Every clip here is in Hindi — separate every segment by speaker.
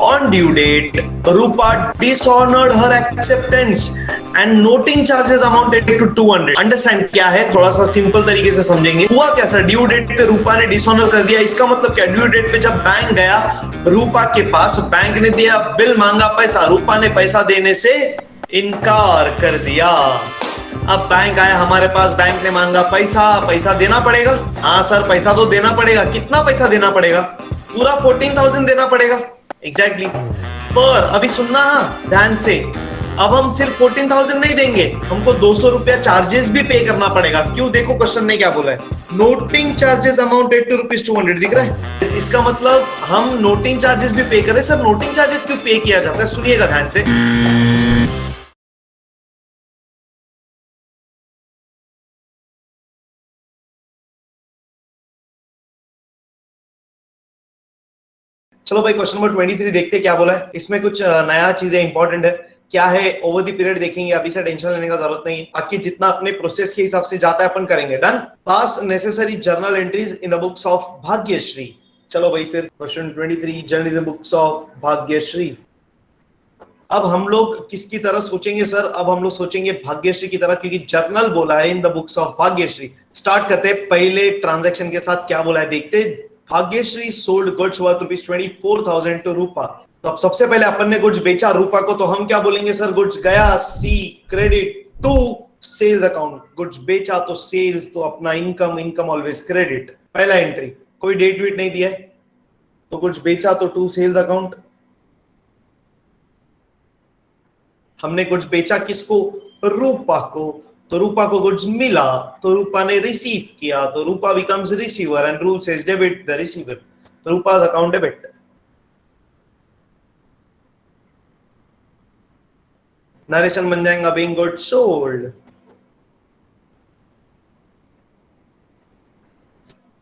Speaker 1: On due date, Rupa dishonored her acceptance and noting charges amounted to 200. Understand क्या है, थोड़ा सा सिंपल तरीके से समझेंगे। हुआ क्या सर, ड्यू डेट पे रूपा ने डिसऑनर कर दिया, इसका मतलब क्या? ड्यू डेट पे जब बैंक गया रूपा के पास, बैंक ने दिया बिल, मांगा पैसा, रूपा ने पैसा देने से इनकार कर दिया। अब बैंक आया हमारे पास, बैंक ने मांगा पैसा, पैसा देना पड़ेगा। हाँ सर पैसा तो देना पड़ेगा। कितना पैसा देना पड़ेगा? पूरा 14,000 देना पड़ेगा। एग्जैक्टली पर अभी सुनना ध्यान से, अब हम सिर्फ 14,000 नहीं देंगे, हमको 200 रुपया चार्जेस भी पे करना पड़ेगा। क्यों? देखो क्वेश्चन ने क्या बोला है, नोटिंग चार्जेस अमाउंटेड टू ₹200। दिख रहा है? इसका मतलब हम नोटिंग चार्जेस भी पे करें। सर नोटिंग चार्जेस क्यों पे किया जाता है? सुनिएगा ध्यान से। चलो भाई क्वेश्चन नंबर 23 देखते क्या बोला है। इसमें कुछ नया चीजें इंपॉर्टेंट है। क्या है ओवर द पीरियड देखेंगे, अभी से टेंशन लेने का जरूरत नहीं है। बाकी जितना अपने प्रोसेस के हिसाब से जाता है अपन करेंगे। Done. Pass necessary journal entries in the books of Bhagyashree. चलो भाई फिर question 23, journalism books of Bhagyashree. अब हम लोग किसकी तरह सोचेंगे सर? अब हम लोग सोचेंगे भाग्यश्री की तरह, क्योंकि जर्नल बोला है in the books of Bhagyashree. Start करते हैं पहले ट्रांजैक्शन के साथ, क्या बोला है देखते। Bhagyashree sold goods worth ₹24,000 to Rupa. तो अब सबसे पहले अपन ने गुड्स बेचा रूपा को, तो हम क्या बोलेंगे सर? गुड्स गया सी credit to sales account. Goods बेचा तो सेल्स, तो अपना इनकम, इनकम ऑलवेज क्रेडिट। पहला एंट्री, कोई डेट वेट नहीं दिया है, तो गुड्स बेचा तो टू सेल्स अकाउंट। हमने गुड्स बेचा किसको? रूपा को। तो रूपा को गुड्स मिला, तो रूपा ने रिसीव किया, तो Rupa becomes receiver and rule says debit the receiver. तो रूपा's अकाउंट डेबिट। नरेशन बन जाएगा बीइंग गुड्स सोल्ड।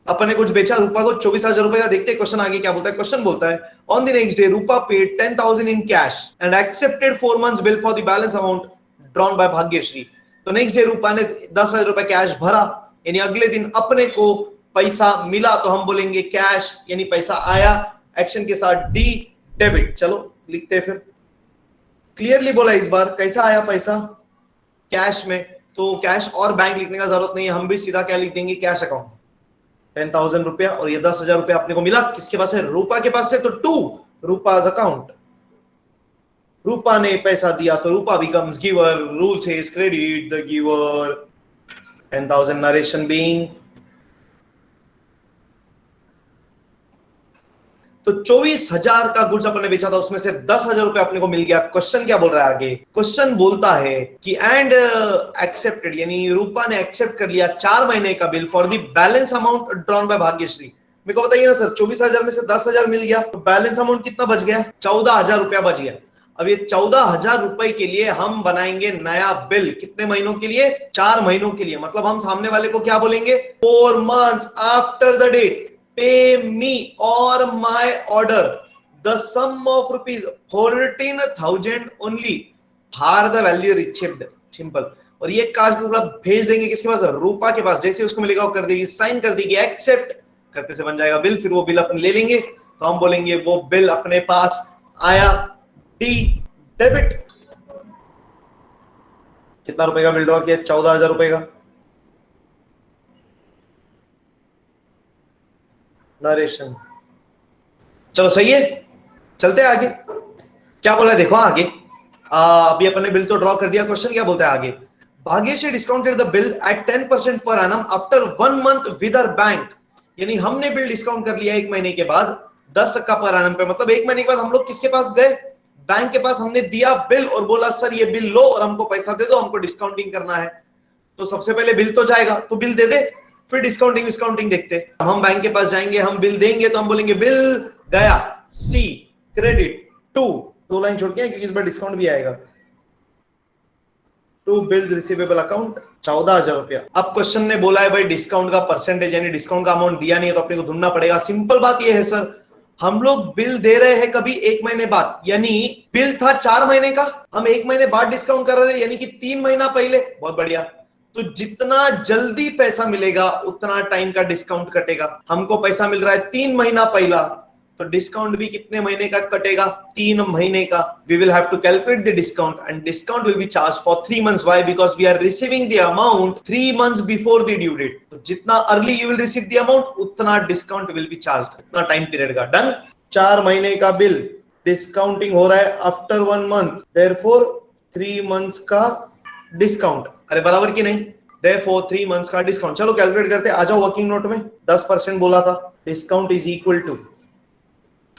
Speaker 1: अपन ने कुछ बेचा रूपा को 24,000 रुपए का। देखते हैं क्वेश्चन आगे क्या बोलता है। क्वेश्चन बोलता है on the next day Rupa paid 10,000 in cash and accepted 4 months bill for the balance amount drawn by Bhagyashree. तो नेक्स्ट डे रूपा ने 10,000 रुपए कैश भरा, यानी अगले दिन अपने को पैसा मिला, तो हम बोलेंगे कैश, यानी पैसा आया। एक्शन के साथ डी डेबिट। चलो लिखते हैं फिर। क्लियरली बोला इस बार, कैसा आया पैसा? कैश में। तो कैश और बैंक लिखने का जरूरत नहीं है, हम भी सीधा क्या लिख देंगे? Cash account. 10,000 रुपया, और ये 10,000 रुपया अपने को मिला किसके पास है? रूपा के पास से, तो टू रूपा's अकाउंट। रूपा ने पैसा दिया तो Rupa becomes giver, rule says credit the giver. 10,000 narration being. तो 24,000 का गुड्स अपन ने बेचा था, उसमें से 10,000 रुपए अपने को मिल गया। क्वेश्चन क्या बोल रहा है आगे? क्वेश्चन बोलता है कि एंड एक्सेप्टेड, यानी रूपा ने एक्सेप्ट कर लिया 4 महीने का bill for the balance amount drawn by Bhagyashree. मेरे को बताइए ना सर, 24,000 में से 10,000 मिल गया, तो बैलेंस अमाउंट कितना बच गया? 14,000 रुपया बच गया। अब ये 14,000 रुपए के लिए हम बनाएंगे नया बिल। कितने महीनों के लिए? 4 महीनों के लिए। मतलब हम सामने वाले को क्या बोलेंगे? 4 months after the date pay me or my order the sum of ₹14,000 only for the value received। Simple. और ये कागज पूरा भेज देंगे किसके पास? रूपा के पास। जैसे उसको मिलेगा वो कर देगी, साइन कर देगी, एक्सेप्ट करते से बन जाएगा बिल। फिर वो बिल अपन ले लेंगे, तो हम बोलेंगे वो बिल अपने पास आया, डी डेबिट। कितना रुपए का बिल ड्रॉ किया? 14,000 रुपए का। नरेशन। चलो सही है, चलते हैं आगे। क्या बोला है देखो आगे। अभी अपन ने बिल तो ड्रॉ कर दिया। क्वेश्चन क्या बोलता है आगे? Bhagyashree discounted the bill eight 10% per annum after 1 month with her bank. यानी हमने बिल डिस्काउंट कर लिया 1 महीने के बाद 10% पर एनम पे। मतलब 1 महीने के बाद हम लोग किसके पास गए? बैंक के पास। हमने दिया बिल और बोला सर ये बिल लो और हमको पैसा दे दो, हमको डिस्काउंटिंग करना है। तो सबसे पहले बिल तो जाएगा, तो बिल दे दे, फिर डिस्काउंटिंग डिस्काउंटिंग देखते। हम बैंक के पास जाएंगे, हम बिल देंगे, तो हम बोलेंगे बिल गया सी क्रेडिट टू, 2 लाइन छोड़ के क्योंकि इस बार डिस्काउंट भी आएगा, टू बिल्स रिसीवेबल अकाउंट 14,000 रुपया। अब क्वेश्चन ने बोला है भाई डिस्काउंट का परसेंटेज, यानी डिस्काउंट का अमाउंट दिया नहीं है, तो अपने को ढूंढना पड़ेगा। सिंपल बात ये है सर, हम लोग बिल दे रहे हैं कभी 1 महीने बाद, यानी बिल था 4 महीने का, हम 1 महीने बाद डिस्काउंट कर रहे थे, यानी कि 3 महीना पहले। बहुत बढ़िया। तो जितना जल्दी पैसा मिलेगा उतना टाइम का डिस्काउंट कटेगा। हमको पैसा मिल रहा है 3 महीना पहला, तो डिस्काउंट भी कितने महीने का कटेगा? 3 महीने का. We will have to calculate the discount and discount will be charged for 3 months. Why? Because we are receiving the amount 3 months before the due date. तो जितना early you will receive the amount, उतना discount will be charged. उतना टाइम पीरियड का. डन. 4 महीने का बिल डिस्काउंटिंग हो रहा है आफ्टर 1 month. Therefore 3 months का डिस्काउंट. अरे बराबर की नहीं? Therefore 3 months का डिस्काउंट. चलो कैलकुलेट करते हैं. आ जाओ वर्किंग नोट में. 10% बोला था. डिस्काउंट इज इक्वल टू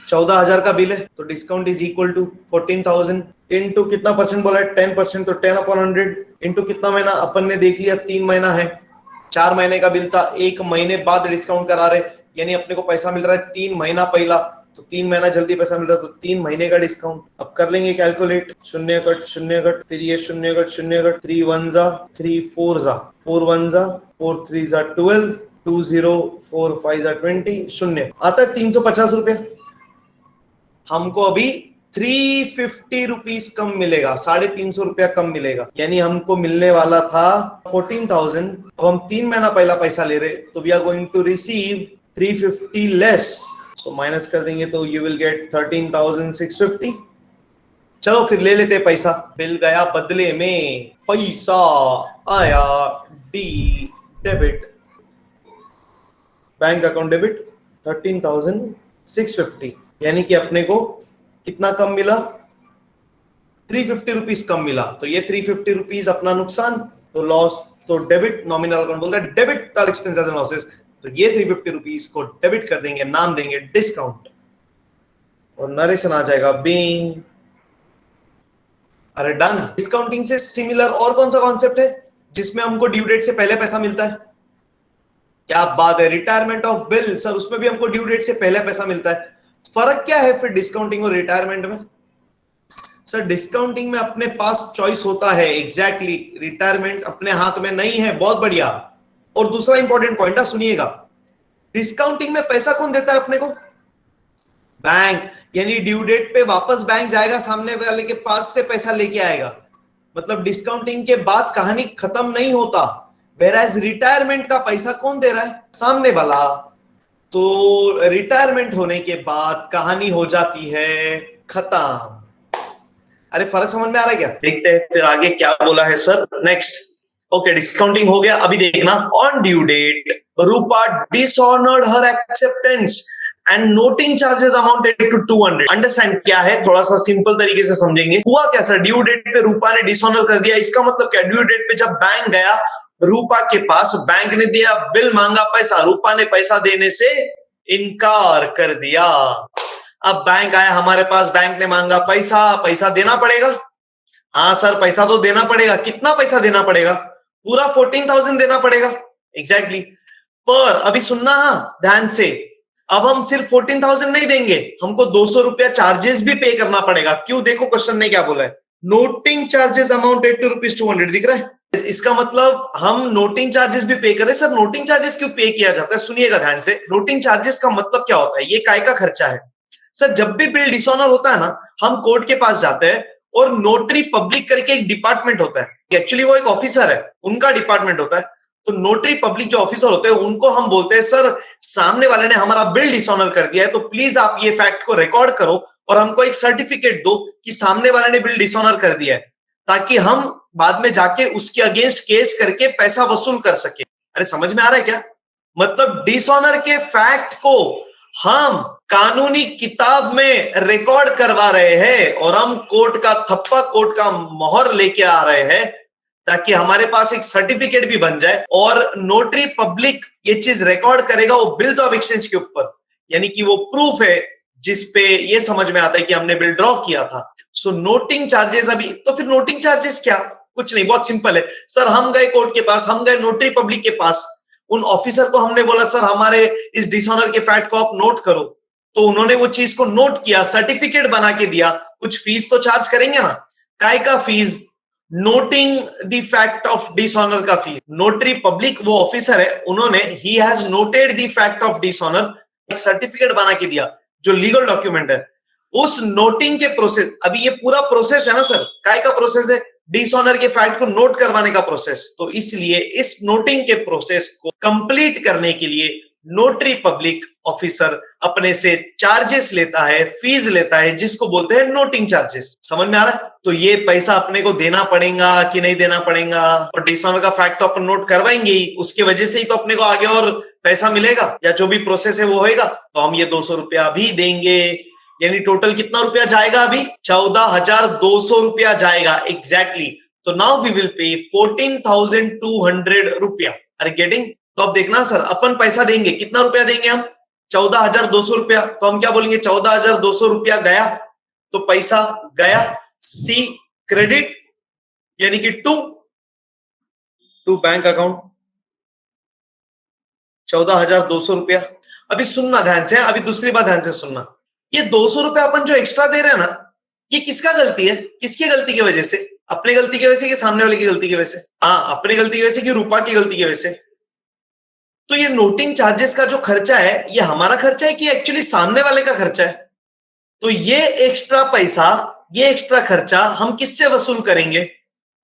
Speaker 1: 14,000 का बिल है तो discount is equal to 14,000 into कितना परसेंट बोला है? 10%. तो 10/100 इनटू कितना महीना? अपन ने देख लिया 3 महीना है. 4 महीने का बिल था, 1 महीने बाद डिस्काउंट करा रहे, यानी अपने को पैसा मिल रहा है 3 महीना पहला, तो 3 महीना जल्दी पैसा मिल रहा है तो 3 महीने का डिस्काउंट. अब कर लेंगे कैलकुलेट. 0 कट 0 कट, फिर ये 0 कट 0 कट, 3 1 जा 3 4 जा 4 1 जा 4 3 जा 12 2 0 4 5 जा 20 0 आता है 350 रुपया. हमको अभी 350 रुपीज कम मिलेगा, 350 रुपया कम मिलेगा, यानी हमको मिलने वाला था 14,000. अब हम 3 महीना पहला पैसा ले रहे तो we are going to receive 350 less. So minus कर देंगे तो यू विल गेट 13,650. चलो फिर ले लेते पैसा. बिल गया बदले में पैसा आया डेबिट, बैंक अकाउंट डेबिट 13,650, यानी कि अपने को कितना कम मिला? 350 रुपीज कम मिला. तो ये 350 रुपीज अपना नुकसान, तो लॉस. तो डेबिट नॉमिनल अकाउंट बोलता है debit total expenses and losses. तो ये 350 रुपीज को डेबिट कर देंगे, नाम देंगे डिस्काउंट, और नरेशन आ जाएगा बीइंग. अरे डन. डिस्काउंटिंग से सिमिलर और कौन सा कॉन्सेप्ट है जिसमें हमको ड्यू डेट से पहले पैसा मिलता है? क्या बात है. Retirement of bill. सर उसमें भी हमको ड्यू डेट से पहले पैसा मिलता है. फर्क क्या है फिर डिस्काउंटिंग और रिटायरमेंट में? सर डिस्काउंटिंग में अपने पास चॉइस होता है, एग्जैक्टली. रिटायरमेंट अपने हाथ में नहीं है. बहुत बढ़िया. और दूसरा इंपॉर्टेंट पॉइंट सुनिएगा, डिस्काउंटिंग में पैसा कौन देता है अपने को? बैंक. यानी ड्यू डेट पे वापस बैंक जाएगा, सामने वाले के पास से पैसा लेके आएगा. मतलब डिस्काउंटिंग के बाद कहानी खत्म नहीं होता. वेराज रिटायरमेंट का पैसा कौन दे रहा है? सामने वाला. तो रिटायरमेंट होने के बाद कहानी हो जाती है खत्म. अरे फर्क समझ में आ रहा है क्या? देखते हैं फिर आगे क्या बोला है सर. नेक्स्ट. ओके, डिस्काउंटिंग हो गया. अभी देखना, on due date Rupa dishonoured her acceptance and noting charges amounted to 200. Understand क्या है, थोड़ा सा सिंपल तरीके से समझेंगे. हुआ क्या सर? ड्यू डेट पे रूपा ने डिसऑनर कर दिया. इसका मतलब क्या? ड्यू डेट पे जब बैंक गया रूपा के पास, बैंक ने दिया बिल, मांगा पैसा, रूपा ने पैसा देने से इनकार कर दिया. अब बैंक आया हमारे पास, बैंक ने मांगा पैसा, पैसा देना पड़ेगा. हाँ सर पैसा तो देना पड़ेगा. कितना पैसा देना पड़ेगा? पूरा 14,000 देना पड़ेगा. एग्जैक्टली. पर अभी सुनना ध्यान से, अब हम सिर्फ 14,000 नहीं देंगे, हमको 200 रुपया चार्जेस भी पे करना पड़ेगा. क्यों? देखो क्वेश्चन ने क्या बोला है, नोटिंग चार्जेस अमाउंटेड टू ₹200. दिख रहा है? इसका मतलब हम नोटिंग चार्जेस भी पे करें. सर नोटिंग चार्जेस क्यों पे किया जाता है? सुनिएगा ध्यान से. नोटिंग चार्जेस का मतलब क्या होता है? ये काय का खर्चा है? सर जब भी बिल डिसऑनर होता है ना, हम कोर्ट के पास जाते हैं और नोटरी पब्लिक करके एक डिपार्टमेंट होता है. एक्चुअली वो एक ऑफिसर है, उनका डिपार्टमेंट होता है. तो नोटरी पब्लिक जो ऑफिसर होते हैं उनको हम बोलते हैं सर सामने वाले ने हमारा बिल डिसऑनर कर दिया है, तो प्लीज आप ये फैक्ट को रिकॉर्ड करो और हमको एक सर्टिफिकेट दो कि सामने वाले ने बिल डिसऑनर कर दिया है, ताकि हम बाद में जाके उसके अगेंस्ट केस करके पैसा वसूल कर सके. अरे समझ में आ रहा है क्या? मतलब डिसऑनर के फैक्ट को हम कानूनी किताब में रिकॉर्ड करवा रहे हैं और हम कोर्ट का थप्पा, कोर्ट का मोहर लेके आ रहे हैं, ताकि हमारे पास एक सर्टिफिकेट भी बन जाए और नोटरी पब्लिक ये चीज रिकॉर्ड करेगा वो बिल्स ऑफ एक्सचेंज के ऊपर, यानी कि वो प्रूफ है जिसपे ये समझ में आता है कि हमने बिल ड्रॉ किया था. सो नोटिंग चार्जेस. अभी तो फिर नोटिंग चार्जेस क्या? कुछ नहीं, बहुत सिंपल है. सर हम गए कोर्ट के पास, हम गए नोटरी पब्लिक के पास, उन ऑफिसर को हमने बोला सर हमारे इस डिसऑनर के फैक्ट को आप नोट करो, तो उन्होंने वो चीज को नोट किया, सर्टिफिकेट बना के दिया. कुछ फीस तो चार्ज करेंगे ना. काय का fees? Noting the fact of dishonour का फीस. नोटरी पब्लिक वो ऑफिसर है, उन्होंने he has noted the fact of dishonour, एक सर्टिफिकेट बना के दिया जो लीगल डॉक्यूमेंट है. उस नोटिंग के प्रोसेस, अभी ये पूरा प्रोसेस है ना सर, काय का प्रोसेस है? डिसऑनर के फैक्ट को नोट करवाने का प्रोसेस. तो इसलिए इस नोटिंग के प्रोसेस को कंप्लीट करने के लिए नोटरी पब्लिक ऑफिसर अपने से चार्जेस लेता है, फीस लेता है, जिसको बोलते हैं नोटिंग चार्जेस। समझ में आ रहा है? तो ये पैसा अपने को देना पड़ेगा कि नहीं देना पड़ेगा, और डिसऑनर का फैक्ट तो अपन नोट करवाएंगे ही, उसके वजह से ही तो अपने को आगे और पैसा मिलेगा, या जो भी प्रोसेस है वो होएगा। तो हम ये 200 रुपया भी देंगे, यानी टोटल कितना रुपया जाएगा अभी? 14,200 रुपया जाएगा एग्जैक्टली। तो नाउ वी विल पे 14,200 रुपया। Are getting? तो अब देखना सर, अपन पैसा देंगे, कितना रुपया देंगे हम? 14,200 रुपया। तो हम क्या बोलेंगे? 14,200 रुपया गया, तो पैसा गया। सी क्रेडिट, यानी कि टू बैंक अकाउंट 14,200 रुपया। अभी सुनना ध्यान से, अभी दूसरी बात ध्यान से सुनना। ये 200 रुपया अपन जो एक्स्ट्रा दे रहे हैं ना, ये किसका गलती है? किसकी गलती की वजह से? अपने गलती की वजह से कि सामने वाले की गलती की वजह से? हाँ, अपने गलती की वजह से कि रूपा की गलती की वजह से? तो ये नोटिंग चार्जेस का जो खर्चा है, ये हमारा खर्चा है कि एक्चुअली सामने वाले का खर्चा है? तो ये एक्स्ट्रा पैसा, ये एक्स्ट्रा खर्चा हम किससे वसूल करेंगे?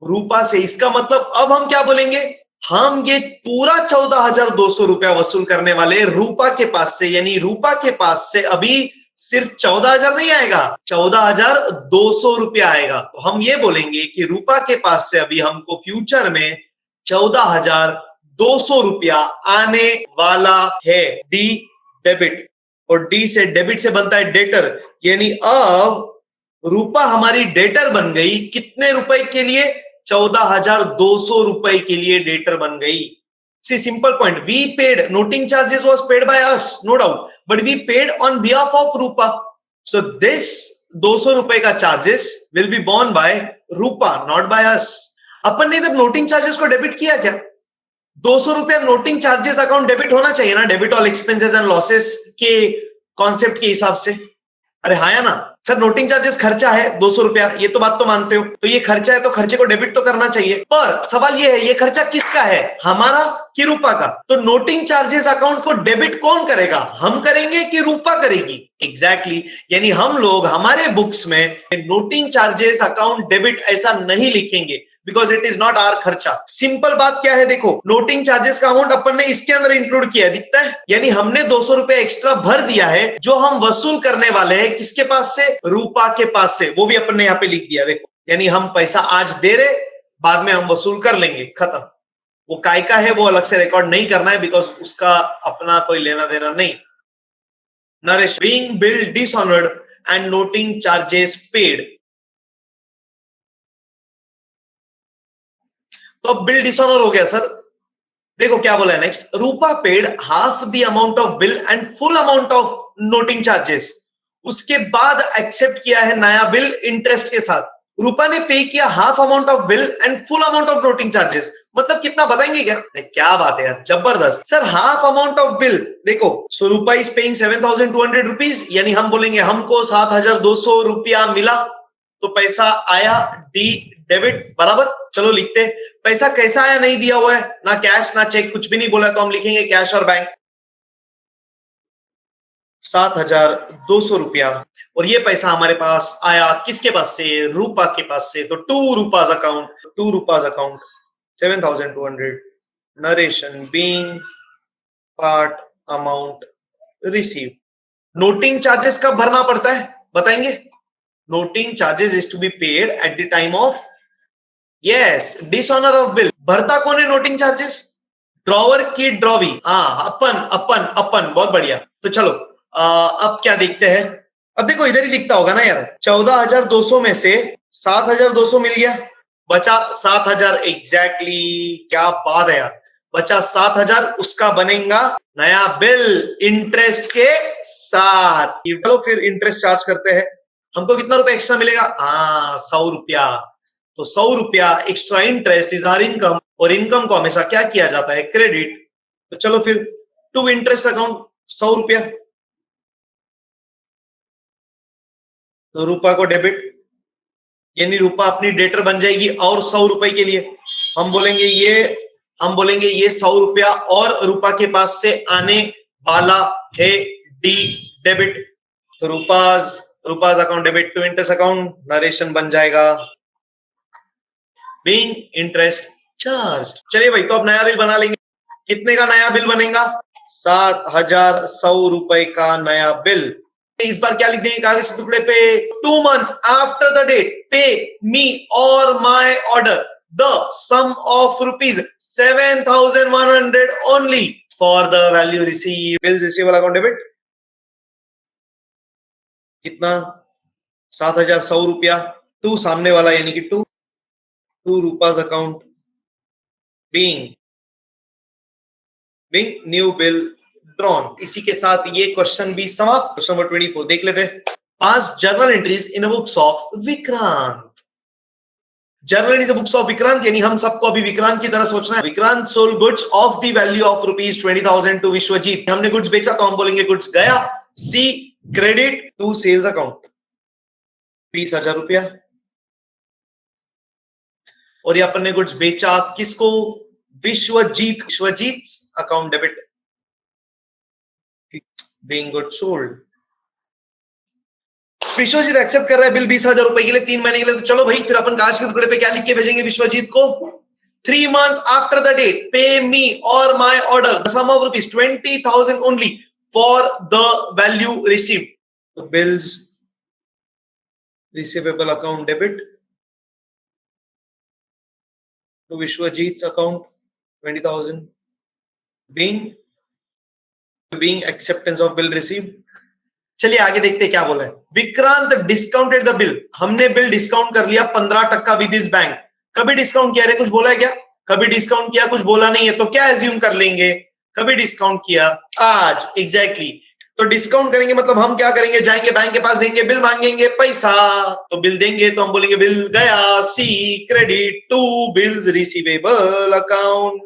Speaker 1: रूपा से। इसका मतलब अब हम क्या बोलेंगे? हम ये पूरा 14,200 रुपया वसूल करने वाले रूपा के पास से, यानी रूपा के पास से अभी सिर्फ 14,000 नहीं आएगा, 14,200 रुपया आएगा। तो हम ये बोलेंगे कि रूपा के पास से अभी हमको फ्यूचर में 14,200 रुपया आने वाला है। डी डेबिट, और डी से डेबिट से बनता है डेटर, यानी अब रूपा हमारी डेटर बन गई। कितने रुपए के लिए? 14,200 रुपए के लिए डेटर बन गई। See simple point, we paid, noting charges was paid by us, no doubt, but we paid on behalf of Rupa. So this 200 रुपए का charges will be borne by Rupa, not by us. अपन ने इधर नोटिंग चार्जेस को डेबिट किया क्या? 200 रुपया नोटिंग चार्जेस अकाउंट डेबिट होना चाहिए ना, debit all expenses and losses के कॉन्सेप्ट के हिसाब से। अरे हाँ या ना सर, नोटिंग चार्जेस खर्चा है 200 रुपया, ये तो बात तो मानते हो। तो ये खर्चा है तो खर्चे को डेबिट तो करना चाहिए, पर सवाल ये है, ये खर्चा किसका है? हमारा कि रूपा का? तो नोटिंग चार्जेस अकाउंट को डेबिट कौन करेगा? हम करेंगे कि रूपा करेगी? एग्जैक्टली, यानी हम लोग हमारे बुक्स में नोटिंग चार्जेस अकाउंट डेबिट ऐसा नहीं लिखेंगे, because it is not our खर्चा। सिंपल बात क्या है, देखो, नोटिंग चार्जेस का अमाउंट अपन ने इसके अंदर इंक्लूड किया, दिखता है, यानी हमने 200 रुपए एक्स्ट्रा भर दिया है, जो हम वसूल करने वाले हैं किसके पास से? रूपा के पास से। वो भी अपन ने यहाँ पे लिख दिया, देखो, यानी हम पैसा आज दे रहे, बाद में हम वसूल कर लेंगे, खत्म। वो काय का है वो अलग से रिकॉर्ड नहीं करना है, बिकॉज उसका अपना कोई लेना देना नहीं। Naresh, being bill dishonoured and noting charges paid. तो अब बिल डिसऑनर हो गया सर। देखो क्या बोला है next, Rupa paid half the amount of bill and full amount of noting charges. उसके बाद एक्सेप्ट किया है नया बिल इंटरेस्ट के साथ। रूपा ने पे किया half amount of bill and full amount of noting charges. मतलब कितना बताएंगे क्या? क्या बात है यार, जबरदस्त sir. Half amount of bill, देखो, सो रूपा इज पेइंग 7,200 रुपीज, यानी हम बोलेंगे हमको 7,200 रुपया मिला, तो पैसा आया डी डेबिट, बराबर। चलो लिखते, पैसा कैसा आया नहीं दिया हुआ है, ना कैश ना चेक, कुछ भी नहीं बोला, तो हम लिखेंगे कैश और बैंक। 7,200 रुपया, और ये पैसा हमारे पास आया किसके पास से? रूपा के पास से। तो to Rupa's account 7,200, narration being part amount receive. Noting charges कब भरना पड़ता है बताएंगे? Noting charges is to be paid at the time of, yes, dishonour of bill. भरता कौन है नोटिंग चार्जेस? ड्रॉवर की ड्रॉवी, हाँ, अपन बहुत बढ़िया। तो चलो अब क्या देखते हैं। अब देखो इधर ही दिखता होगा ना यार, 14,200 में से 7,200 मिल गया, बचा 7,000 एग्जैक्टली। क्या बात है यार, बचा 7,000, उसका बनेगा नया बिल इंटरेस्ट के साथ। चलो फिर इंटरेस्ट चार्ज करते हैं। हमको कितना रुपया एक्स्ट्रा मिलेगा? हाँ, 100 रुपया। तो 100 रुपया extra interest is our income, और इनकम को हमेशा क्या किया जाता है? क्रेडिट। तो चलो फिर टू इंटरेस्ट अकाउंट 100 रुपया, तो रूपा को डेबिट, यानी रूपा अपनी डेटर बन जाएगी। और 100 रुपए के लिए हम बोलेंगे ये 100 रुपया और रूपा के पास से आने वाला है, डी डेबिट। तो Rupa's account debit to interest account, narration बन जाएगा बीइंग इंटरेस्ट चार्ज। चलिए भाई, तो अब नया बिल बना लेंगे। कितने का नया बिल बनेगा? 7,100 का नया बिल। इस बार क्या लिख देंगे कागज के टुकड़े पे? 2 months after the date, pay me or my order the sum of rupees 7,100 only for the value received. Bills receivable account debit कितना? 7,100 टू सामने वाला यानी कि to Rupa's account being new bill drawn. इसी के साथ ये क्वेश्चन भी समाप्त। क्वेश्चन नंबर 24 देख लेते हैं। Pass journal entries in books of Vikrant. Journal is books of Vikrant, यानी हम सबको अभी विक्रांत की तरह सोचना है। Vikrant sold goods of the value of ₹20,000 to Vishwajit. हमने गुड्स बेचा तो हम बोलेंगे गुड्स गया। सी क्रेडिट टू सेल्स अकाउंट ₹20,000। और ये अपन ने गुड्स बेचा किसको? Vishwajit account debit being goods sold. Vishwajit accept कर रहा है बिल ₹20,000 के लिए 3 महीने के लिए। तो चलो भाई फिर अपन कागज के टुकड़े पे क्या लिख के भेजेंगे विश्वजीत को? 3 months after the date, pay me or my order the sum of ₹20,000 only for the value received. So bills receivable account debit to Vishwajit's account 20,000 being acceptance of bill received. चलिए आगे देखते क्या बोला है। Vikrant discounted the bill. हमने बिल डिस्काउंट कर लिया 15% विद दिस बैंक। कभी डिस्काउंट किया रे? कुछ बोला है क्या? कभी डिस्काउंट किया? कुछ बोला नहीं है। तो क्या एज्यूम कर लेंगे? कभी डिस्काउंट किया आज। एग्जैक्टली तो डिस्काउंट करेंगे मतलब हम क्या करेंगे? जाएंगे बैंक के पास, देंगे बिल, मांगेंगे पैसा। तो बिल देंगे तो हम बोलेंगे बिल गया। सी credit to bills receivable account.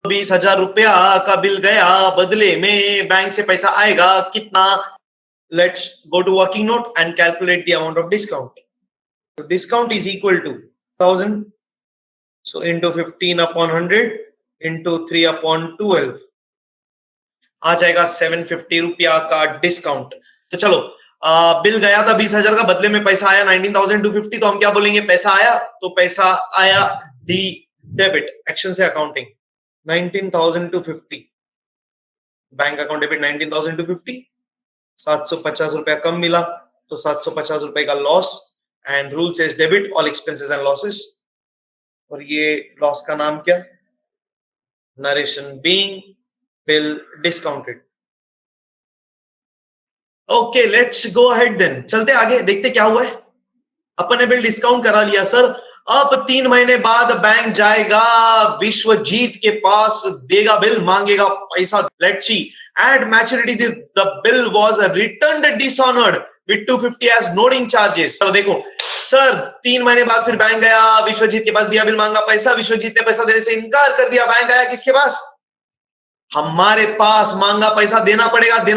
Speaker 1: ₹20,000 का बिल गया, बदले में बैंक से पैसा आएगा कितना? Let's go to working note and calculate the amount of discount. So discount is equal to 1,000. So into 15 upon 100 into 3 upon 12 आ जाएगा ₹750 का डिस्काउंट। तो चलो बिल गया था 20,000 का, बदले में पैसा आया 19,250। तो हम क्या बोलेंगे? पैसा आया तो पैसा आया डी डेबिट एक्शन से अकाउंटिंग 19,250 बैंक अकाउंट डेबिट 19,250। ₹750 कम मिला तो ₹750 का loss and rule says debit all expenses and losses. और ये लॉस का नाम क्या? Narration being bill discounted. Okay let's go ahead then. चलते आगे देखते क्या हुआ है। अपन ने बिल डिस्काउंट करा लिया सर। अब 3 महीने बाद बैंक जाएगा विश्वजीत के पास, देगा बिल, मांगेगा पैसा। Let's C at maturity the bill was returned dishonoured with 250 as noting charges। तो देखो सर 3 महीने बाद फिर बैंक गया विश्वजीत के पास, दिया बिल, मांगा पैसा। विश्वजीत ने पैसा देने से इनकार कर दिया। बैंक आया किसके पास? हमारे पास। मांगा पैसा, देना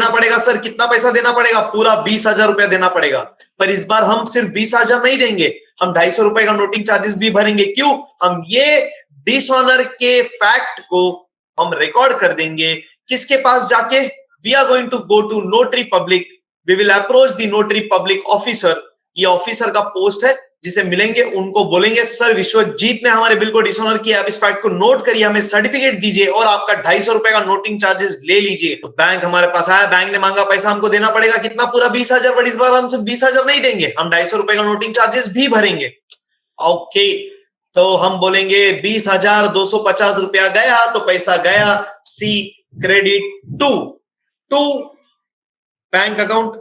Speaker 1: पड़ेगा सर। कितना पैसा देना पड़ेगा? पूरा ₹20,000 देना पड़ेगा। पर इस बार हम सिर्फ 20,000 नहीं देंगे, हम ₹250 का नोटिंग चार्जेस भी भरेंगे। क्यों? हम ये डिसऑनर के फैक्ट को हम रिकॉर्ड कर देंगे। किसके पास जाके? We are going to go to notary public. We will approach the notary public officer। ये ऑफिसर का पोस्ट है जिसे मिलेंगे, उनको बोलेंगे सर विश्वजीत ने हमारे बिल को डिसऑनर किया, आप इस फैक्ट को नोट करिए, हमें सर्टिफिकेट दीजिए और आपका ₹250 का नोटिंग चार्जेस ले लीजिए। तो बैंक हमारे पास आया, बैंक ने मांगा पैसा, हमको देना पड़ेगा कितना? पूरा 20,000। बट इस बार हम सिर्फ 20,000 नहीं देंगे, हम ₹250 का नोटिंग चार्जेस भी भरेंगे। ओके तो हम बोलेंगे ₹20,250 गया तो पैसा गया। सी क्रेडिट टू बैंक अकाउंट।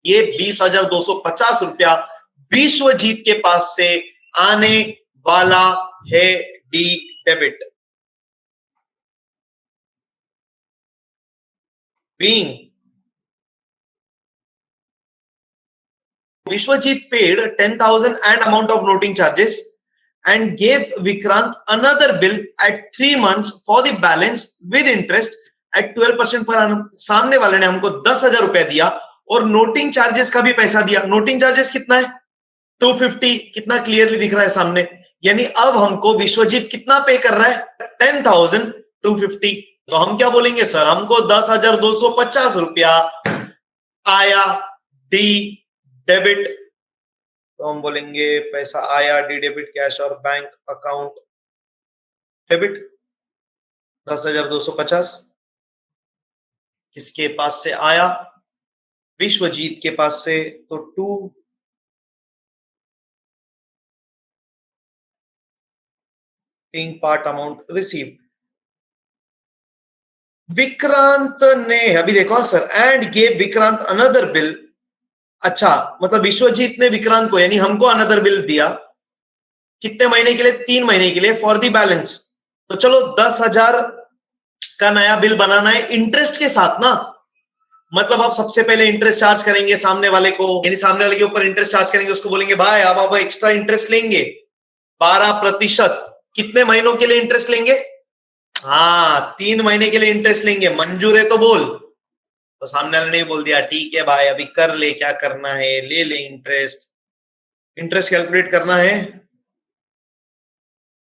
Speaker 1: ये ₹20,250 विश्वजीत के पास से आने वाला है D debit. Being Vishwajit paid 10,000 and amount of noting charges and gave Vikrant another bill at 3 months for the balance with interest at 12% per annum। सामने वाले ने हमको ₹10,000 दिया और नोटिंग चार्जेस का भी पैसा दिया। नोटिंग चार्जेस कितना है? 250। कितना क्लियरली दिख रहा है सामने। यानी अब हमको विश्वजीत कितना पे कर रहा है? 10,250। तो हम क्या बोलेंगे? सर हमको ₹10,250 आया डी डेबिट। तो हम बोलेंगे पैसा आया डी डेबिट कैश और बैंक अकाउंट डेबिट 10,250 किसके पास से आया? विश्वजीत के पास से। तो 2 being part amount received। Vikrant ने अभी देखो sir, and gave Vikrant another bill. अच्छा, मतलब विश्वजीत ने विक्रांत को यानी हमको अनदर बिल दिया। कितने महीने के लिए? 3 महीने के लिए, फॉर दी बैलेंस। तो चलो 10,000 का नया बिल बनाना है इंटरेस्ट के साथ ना। मतलब आप सबसे पहले इंटरेस्ट चार्ज करेंगे सामने वाले को, यानी सामने वाले के ऊपर इंटरेस्ट चार्ज करेंगे, उसको बोलेंगे भाई अब आप एक्स्ट्रा इंटरेस्ट लेंगे 12%। कितने महीनों के लिए इंटरेस्ट लेंगे? हाँ, 3 महीने के लिए इंटरेस्ट लेंगे। मंजूर है तो बोल। तो सामने वाले ने बोल दिया ठीक है भाई, अभी कर ले, क्या करना है ले ले इंटरेस्ट। इंटरेस्ट कैलकुलेट करना है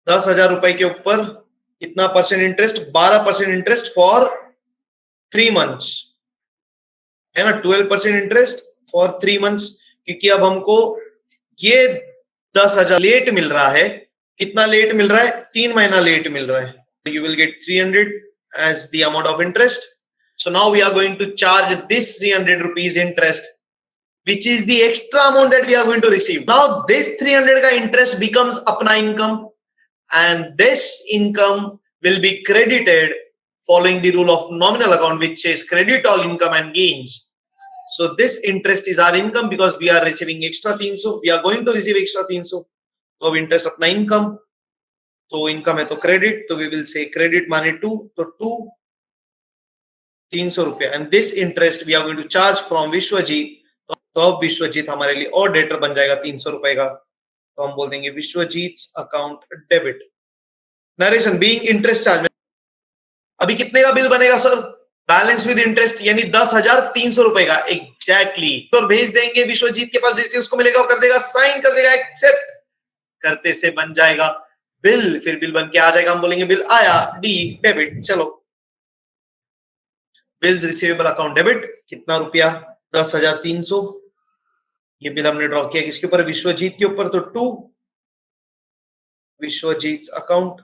Speaker 1: 10,000 रुपए के ऊपर कितना percent interest? 12% interest for 3 months, है ना। 12% इंटरेस्ट फॉर 3 मंथ्स, क्योंकि अब हमको ये 10,000 लेट मिल रहा है। कितना लेट मिल रहा है? 3 महीना लेट मिल रहा है। You will get 300 as the amount of interest. So now we are going to charge this 300 rupees interest, which is the extra amount that we are going to receive. Now this 300 ka interest becomes apna income, and this income will be credited following the rule of nominal account, which says credit all income and gains. So this interest is our income because we are receiving extra 300. We are going to receive extra 300. तो अब इंटरेस्ट अपना इनकम, तो इनकम है तो क्रेडिट, तो वी विल से क्रेडिट माने 2, तो 2 300 रुपया, and this interest we are going to charge from Vishwajit. तो अब विश्वजीत हमारे लिए और डेटर बन जाएगा 300 रुपए का। तो हम बोल देंगे Vishwajit account debit. Narration being interest charge. अभी कितने का बिल बनेगा सर? बैलेंस विद इंटरेस्ट, यानी 10,300 रुपए का एग्जैक्टली। तो भेज देंगे विश्वजीत के पास, जैसे उसको मिलेगा कर देगा साइन, कर देगा एक्सेप्ट, करते से बन जाएगा बिल। फिर बिल बन के आ जाएगा, हम बोलेंगे बिल आया, डी डेबिट। चलो बिल्स रिसीवेबल अकाउंट डेबिट, कितना रुपया? 10,300। ये बिल हमने ड्रॉ किया किसके ऊपर? विश्वजीत के ऊपर। तो 2 विश्वजीत अकाउंट।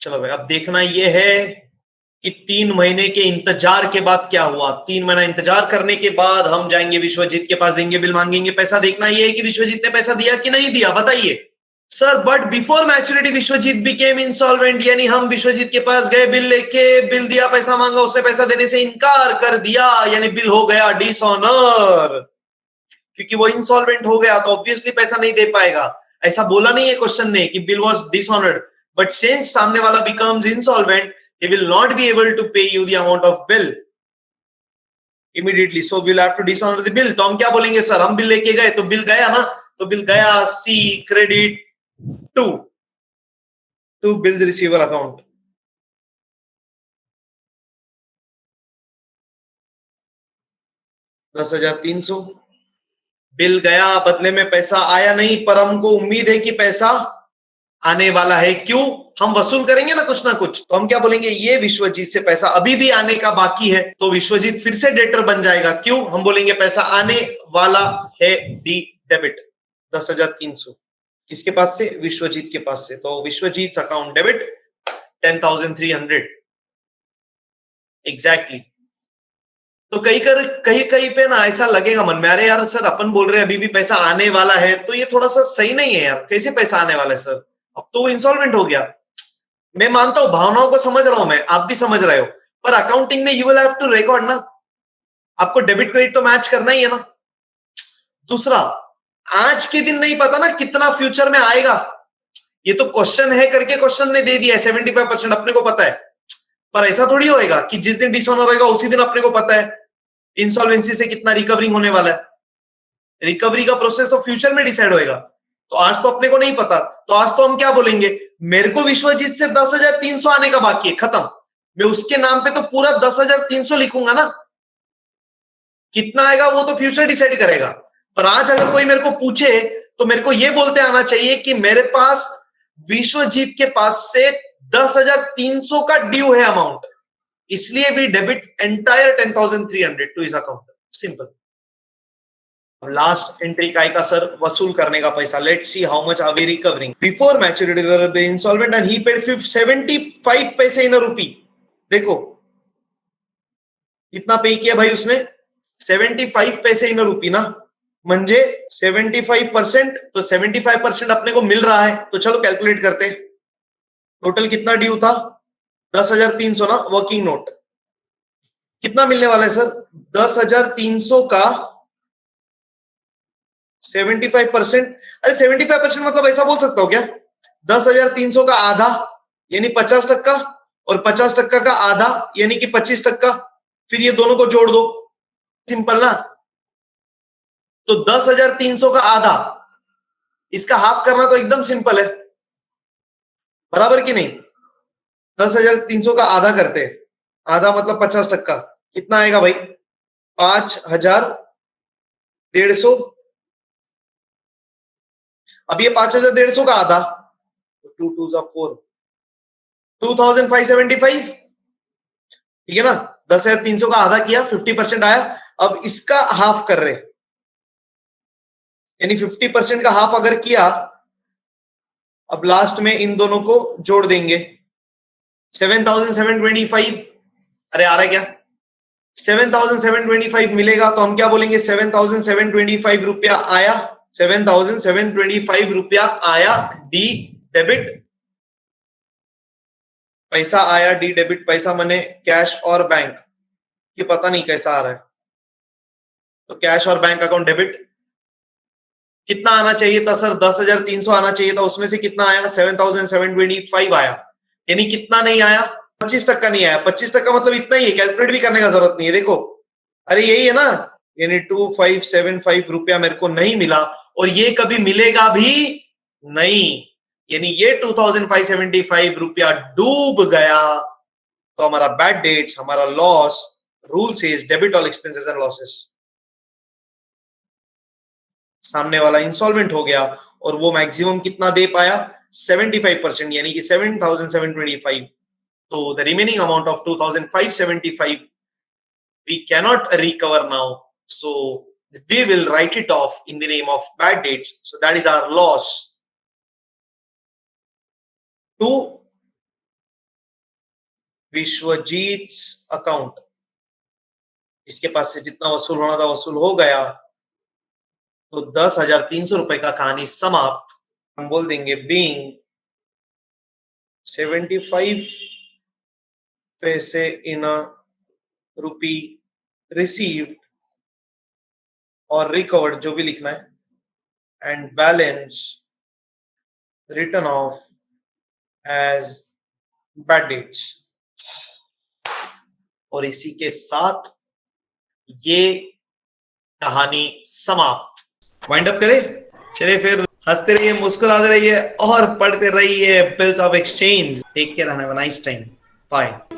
Speaker 1: चलो भाई, अब देखना ये है कि 3 महीने के इंतजार के बाद क्या हुआ। 3 महीना इंतजार करने के बाद हम जाएंगे विश्वजीत के पास, देंगे बिल, मांगेंगे पैसा। देखना ये है कि विश्वजीत ने पैसा दिया कि नहीं दिया, बताइए sir. But before maturity Vishwajit became insolvent, यानी हम विश्वजीत के पास गए, बिल लेके, बिल दिया, पैसा मांगा, उसने पैसा देने से इनकार कर दिया, यानी बिल हो गया डिसऑनर। क्योंकि वो इंसॉल्वेंट हो गया तो ऑब्वियसली पैसा नहीं दे पाएगा। ऐसा बोला नहीं है क्वेश्चन ने कि bill was dishonoured, but since सामने वाला becomes insolvent, he will not be able to pay you the amount of bill immediately, so we'll have to dishonor the bill। तो हम क्या बोलेंगे सर? हम बिल लेके गए तो बिल गया ना, तो बिल गया, सी credit 2 bills receivable account। $10,300 bill गया, बदले में पैसा आया नहीं, पर हमको उम्मीद है कि पैसा आने वाला है। क्यों? हम वसूल करेंगे ना कुछ, तो हम क्या बोलेंगे? ये विश्वजीत से पैसा अभी भी आने का बाकी है, तो विश्वजीत फिर से डेटर बन जाएगा। क्यों? हम बोलेंगे पैसा आने वाला है, डी डेबिट 10,300। किसके पास से? विश्वजीत के पास से। तो विश्वजीत अकाउंट डेबिट 10,300 एग्जैक्टली। तो कहीं पे ना ऐसा लगेगा मन में, अरे यार सर अपन बोल रहे हैं अभी भी पैसा आने वाला है, तो ये थोड़ा सा सही नहीं है यार। कैसे पैसा आने वाला है सर? अब तो वो इंसॉल्वेंट हो गया। मैं मानता हूं, भावनाओं को समझ रहा हूं मैं, आप भी समझ रहे हो, पर अकाउंटिंग में you will have to record ना। आपको डेबिट क्रेडिट तो मैच करना ही है ना। दूसरा, आज के दिन नहीं पता ना कितना फ्यूचर में आएगा। ये तो क्वेश्चन है करके क्वेश्चन ने दे दिया है 75%, अपने को पता है, पर ऐसा थोड़ी होएगा कि जिस दिन डिसऑनर होगा उसी दिन अपने को पता है इंसॉल्वेंसी से कितना रिकवरिंग होने वाला है। रिकवरी का प्रोसेस तो फ्यूचर में डिसाइड होएगा, तो आज तो अपने को नहीं पता। तो आज तो हम क्या बोलेंगे? मेरे को विश्वजीत से 10,300 आने का बाकी है, खत्म। मैं उसके नाम पे तो पूरा 10,300 लिखूंगा ना। कितना आएगा वो तो फ्यूचर डिसाइड करेगा, पर आज अगर कोई मेरे को पूछे तो मेरे को ये बोलते आना चाहिए कि मेरे पास विश्वजीत के पास से 10,300 का ड्यू है अमाउंट, इसलिए we debit entire 10,300 to his account. Simple. Last entry काय का सर वसूल करने का पैसा. Let's see how much are we recovering before maturity the insolvent and he paid 75 पैसे इन अ रुपी. देखो कितना पे किया भाई उसने, 75 पैसे इन अ रुपी ना, म्हणजे 75%, तो 75% अपने को मिल रहा है. तो चलो कैलकुलेट करते. टोटल कितना ड्यू था, 10,300 ना. वर्किंग नोट कितना मिलने वाला है सर, 10,300 का 75%. अरे 75% मतलब ऐसा बोल सकता हो क्या, 10,300 का आधा यानी 50%, और 50% का आधा यानी कि 25%. फिर ये दोनों को जोड़ दो, सिंपल ना. तो 10,300 का आधा, इसका हाफ करना तो एकदम सिंपल है, बराबर कि नहीं. 10,300 का आधा करते, आधा मतलब 50%, कितना आएगा भाई, 5,150. अब ये 5,150 का आधा, 2 2 4, 2,575. ठीक है ना. 10,300 का आधा किया, 50% आया. अब इसका हाफ कर रहे, यानी 50% का हाफ अगर किया, अब लास्ट में इन दोनों को जोड़ देंगे. 7,725. अरे आ रहा है क्या, 7,725 मिलेगा. तो हम क्या बोलेंगे, 7,725 रुपया आया, 7,725 रुपया आया डी डेबिट. पैसा आया डी डेबिट. पैसा मने कैश और बैंक, ये पता नहीं कैसा आ रहा है. तो कैश और बैंक अकाउंट डेबिट. कितना आना चाहिए था सर, 10,300 आना चाहिए था. उसमें से कितना आया, 7,725 आया. यानी कितना नहीं आया, 25% नहीं आया. 25% मतलब इतना ही है, कैलकुलेट भी करने का जरूरत नहीं है. देखो अरे यही है ना, यानी 2,575 रुपया मेरे को नहीं मिला, और ये कभी मिलेगा भी नहीं. यानी ये 2,575 रुपया डूब गया. तो हमारा बैड डेट्स, हमारा loss, rule says debit all expenses and losses. सामने वाला इंसॉल्वेंट हो गया, और वो मैक्सिमम कितना दे पाया, 75%, यानी कि 7,725. तो the remaining amount of 2,575 we cannot recover now, so we will write it off in the name of bad dates. So that is our loss. To विश्वजीत's account, इसके पास से जितना वसूल होना था वसूल हो गया. तो 10,300 रुपए का कहानी समाप्त. हम बोल देंगे बीइंग 75 पैसे इन अ रुपी रिसीव्ड और रिकवर्ड, जो भी लिखना है, and balance written off as bad debts. और इसी के साथ ये कहानी समाप्त. वाइंड अप करें. चलिए फिर, हंसते रहिए, मुस्कुराते रहिए और पढ़ते रहिए bills of exchange. Take care and have a nice time. Bye.